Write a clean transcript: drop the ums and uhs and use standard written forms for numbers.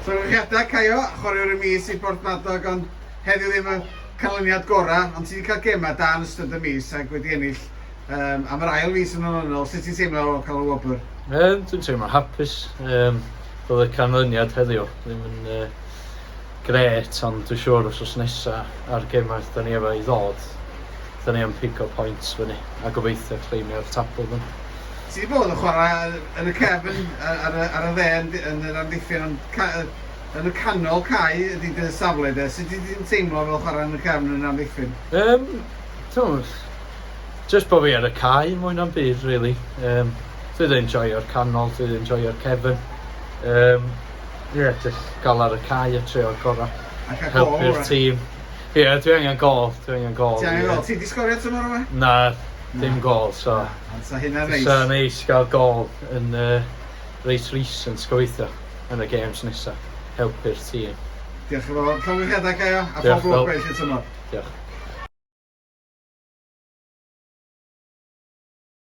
So, rhagfyr Caio, chwaraewr y mis i Porthmadog, ond heddiw ddim y canlyniad gorau, ond ti wedi cael gemau da yn ystod y mis ac wedi ennill am yr ail mis yn ôl. Sut ti'n teimlo o cael y wobr? Dwi'n teimlo hapus. Bydd y canlyniad heddiw ddim yn gret, ond dwi'n siŵr os nesaf ar gemau da ni efo i ddod, da ni am pigo points fyny a gobeithio cleimio'r tabl fyny. Ti wedi bod yn chwarae yn y cefn ar y dde yn yr amddiffyn, yn y canol Cai ydy dy safle de. Sut ti'n teimlo fel chwarae yn y cefn yn yr amddiffyn? Just bod fi ar y Cai mwy na'n byd, really. Dwi'n enjoyo'r canol, dwi'n enjoyo'r cefn. Just gael ar y Cai a trio gorau. Helpu'r tîm. Ie, dwi angen gol. Ti angen gol? Ti wedi sgorio tymor yma? Na, dim gol, so... So hynna'n neis. So neis gael gol yn reit recent gobeithio yn y games nesaf. Helpu'r tîm. Diolch yn fawr. Llongyfedau Caio, a pob lwc gwell y tymor. Diolch.